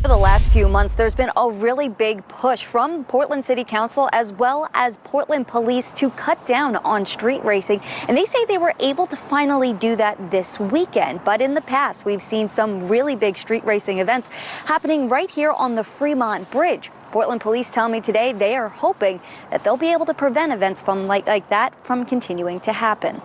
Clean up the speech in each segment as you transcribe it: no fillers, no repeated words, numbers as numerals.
For the last few months, there's been a really big push from Portland City Council as well as Portland Police to cut down on street racing. And they say they were able to finally do that this weekend. But in the past, we've seen some really big street racing events happening right here on the Fremont Bridge. Portland Police tell me today they are hoping that they'll be able to prevent events from like that from continuing to happen.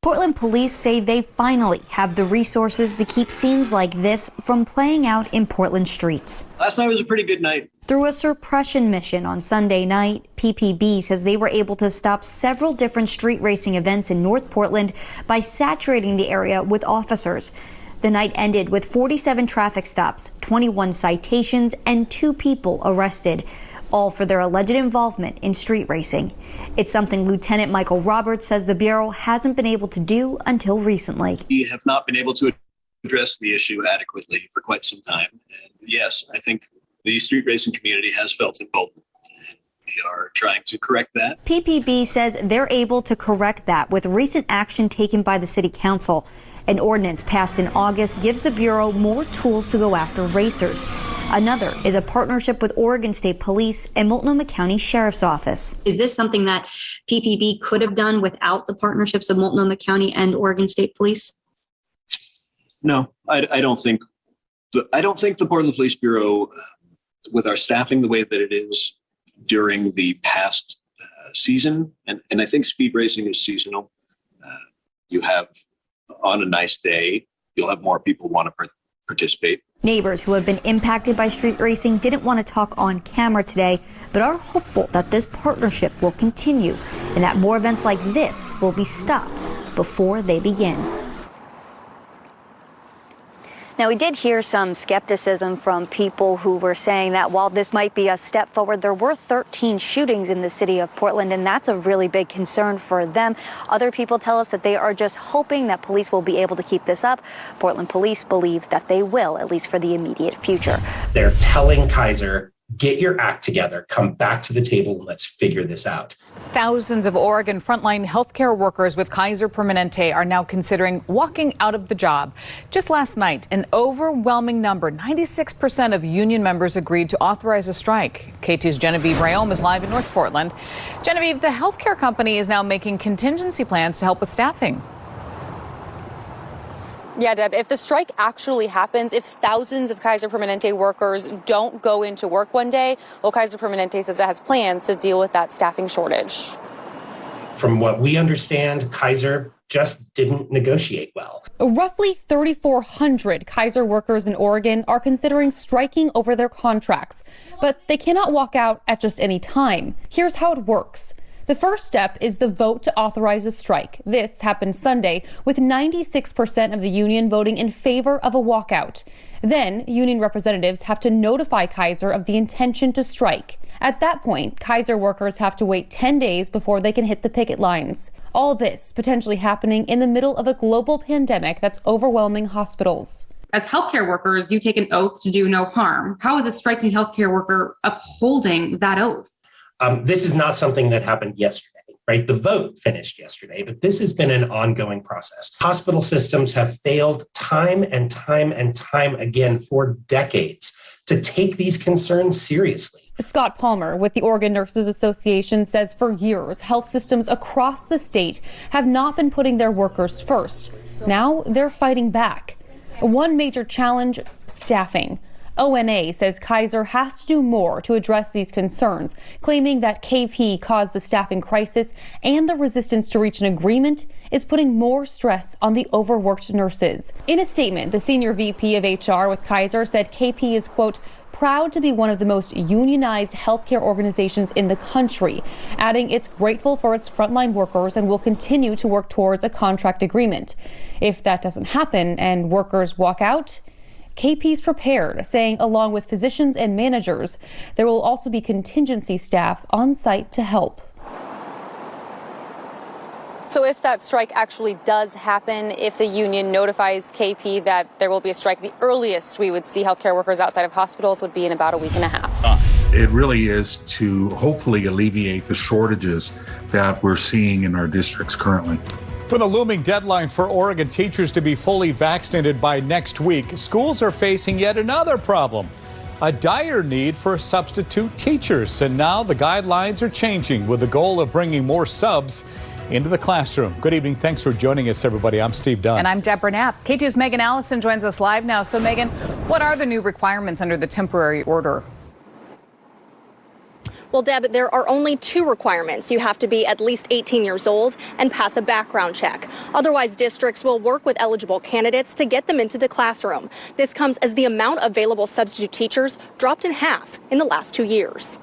Portland Police say they finally have the resources to keep scenes like this from playing out in Portland streets. Last night was a pretty good night. Through a suppression mission on Sunday night, PPB says they were able to stop several different street racing events in North Portland by saturating the area with officers. The night ended with 47 traffic stops, 21 citations, and 2 people arrested, all for their alleged involvement in street racing. It's something Lieutenant Michael Roberts says the Bureau hasn't been able to do until recently. We have not been able to address the issue adequately for quite some time. And yes, I think the street racing community has felt emboldened. We are trying to correct that. PPB says they're able to correct that with recent action taken by the City Council. An ordinance passed in August gives the Bureau more tools to go after racers. Another is a partnership with Oregon State Police and Multnomah County Sheriff's Office. Is this something that PPB could have done without the partnerships of Multnomah County and Oregon State Police? No, I don't think. I don't think the Portland Police Bureau, with our staffing the way that it is during the past season, and I think speed racing is seasonal. You have on a nice day, you'll have more people want to participate. Neighbors who have been impacted by street racing didn't want to talk on camera today, but are hopeful that this partnership will continue and that more events like this will be stopped before they begin. Now, we did hear some skepticism from people who were saying that while this might be a step forward, there were 13 shootings in the city of Portland, and that's a really big concern for them. Other people tell us that they are just hoping that police will be able to keep this up. Portland police believe that they will, at least for the immediate future. They're telling Kaiser, get your act together, come back to the table, and let's figure this out. Thousands of Oregon frontline healthcare workers with Kaiser Permanente are now considering walking out of the job. Just last night, an overwhelming number, 96% of union members agreed to authorize a strike. KT's Genevieve Rayom is live in North Portland. Genevieve, the healthcare company is now making contingency plans to help with staffing. Yeah, Deb, if the strike actually happens, if thousands of Kaiser Permanente workers don't go into work one day, well, Kaiser Permanente says it has plans to deal with that staffing shortage. From what we understand, Kaiser just didn't negotiate well. Roughly 3,400 Kaiser workers in Oregon are considering striking over their contracts, but they cannot walk out at just any time. Here's how it works. The first step is the vote to authorize a strike. This happened Sunday, with 96% of the union voting in favor of a walkout. Then, union representatives have to notify Kaiser of the intention to strike. At that point, Kaiser workers have to wait 10 days before they can hit the picket lines. All this potentially happening in the middle of a global pandemic that's overwhelming hospitals. As healthcare workers, you take an oath to do no harm. How is a striking healthcare worker upholding that oath? This is not something that happened yesterday, right? The vote finished yesterday, but this has been an ongoing process. Hospital systems have failed time and time and time again for decades to take these concerns seriously. Scott Palmer with the Oregon Nurses Association says for years, health systems across the state have not been putting their workers first. Now they're fighting back. One major challenge, staffing. ONA says Kaiser has to do more to address these concerns, claiming that KP caused the staffing crisis and the resistance to reach an agreement is putting more stress on the overworked nurses. In a statement, the senior VP of HR with Kaiser said KP is, quote, proud to be one of the most unionized healthcare organizations in the country, adding it's grateful for its frontline workers and will continue to work towards a contract agreement. If that doesn't happen and workers walk out, KP's prepared, saying along with physicians and managers, there will also be contingency staff on site to help. So if that strike actually does happen, if the union notifies KP that there will be a strike, the earliest we would see healthcare workers outside of hospitals would be in about a week and a half. It really is to hopefully alleviate the shortages that we're seeing in our districts currently. With a looming deadline for Oregon teachers to be fully vaccinated by next week, schools are facing yet another problem, a dire need for substitute teachers. And now the guidelines are changing with the goal of bringing more subs into the classroom. Good evening. Thanks for joining us, everybody. I'm Steve Dunn. And I'm Deborah Knapp. K2's Megan Allison joins us live now. So, Megan, what are the new requirements under the temporary order? Well, Deb, there are only two requirements. You have to be at least 18 years old and pass a background check. Otherwise, districts will work with eligible candidates to get them into the classroom. This comes as the amount of available substitute teachers dropped in half in the last 2 years.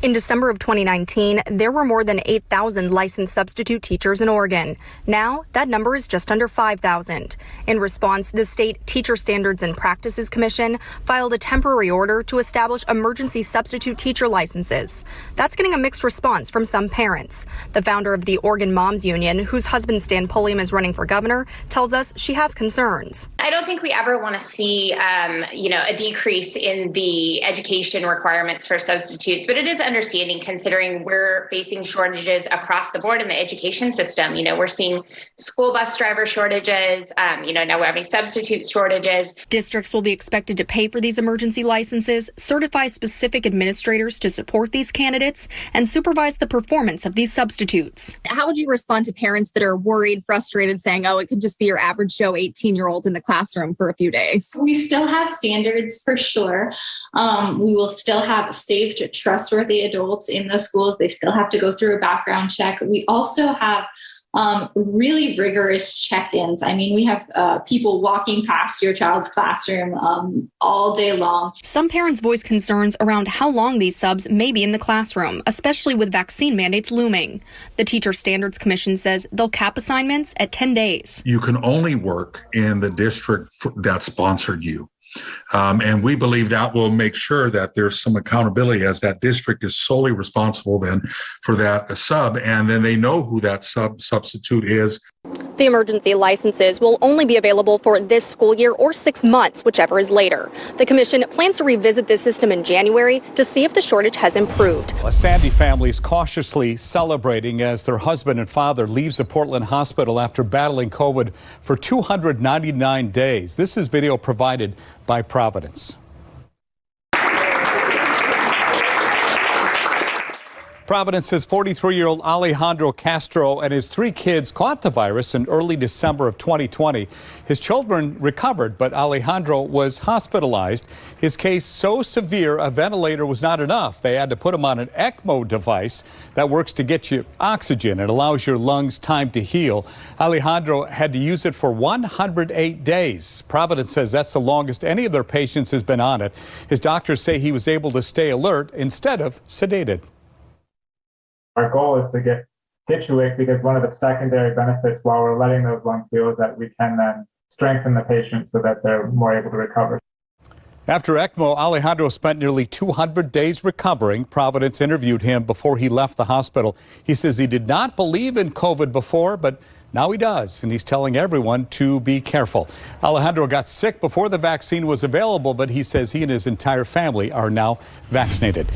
In December of 2019, there were more than 8,000 licensed substitute teachers in Oregon. Now, that number is just under 5,000. In response, the State Teacher Standards and Practices Commission filed a temporary order to establish emergency substitute teacher licenses. That's getting a mixed response from some parents. The founder of the Oregon Moms Union, whose husband Stan Pulliam is running for governor, tells us she has concerns. I don't think we ever want to see, a decrease in the education requirements for substitutes, but it is understanding considering we're facing shortages across the board in the education system. We're seeing school bus driver shortages, now we're having substitute shortages. Districts will be expected to pay for these emergency licenses, certify specific administrators to support these candidates, and supervise the performance of these substitutes. How would you respond to parents that are worried, frustrated, saying, oh, it could just be your average Joe 18-year-old in the classroom for a few days? We still have standards for sure. We will still have safe, trustworthy adults in those schools. They still have to go through a background check. We also have really rigorous check-ins. I mean, we have people walking past your child's classroom all day long. Some parents voice concerns around how long these subs may be in the classroom, especially with vaccine mandates looming. The Teacher Standards Commission says they'll cap assignments at 10 days. You can only work in the district that sponsored you. And we believe that will make sure that there's some accountability, as that district is solely responsible then for that sub, and then they know who that substitute is. The emergency licenses will only be available for this school year or 6 months, whichever is later. The commission plans to revisit this system in January to see if the shortage has improved. A Sandy family is cautiously celebrating as their husband and father leaves a Portland hospital after battling COVID for 299 days. This is video provided by Providence. Providence's 43-year-old Alejandro Castro and his 3 kids caught the virus in early December of 2020. His children recovered, but Alejandro was hospitalized. His case so severe, a ventilator was not enough. They had to put him on an ECMO device that works to get you oxygen. It allows your lungs time to heal. Alejandro had to use it for 108 days. Providence says that's the longest any of their patients has been on it. His doctors say he was able to stay alert instead of sedated. Our goal is to get you awake, because one of the secondary benefits while we're letting those lungs heal is that we can then strengthen the patient so that they're more able to recover. After ECMO, Alejandro spent nearly 200 days recovering. Providence interviewed him before he left the hospital. He says he did not believe in COVID before, but now he does, and he's telling everyone to be careful. Alejandro got sick before the vaccine was available, but he says he and his entire family are now vaccinated.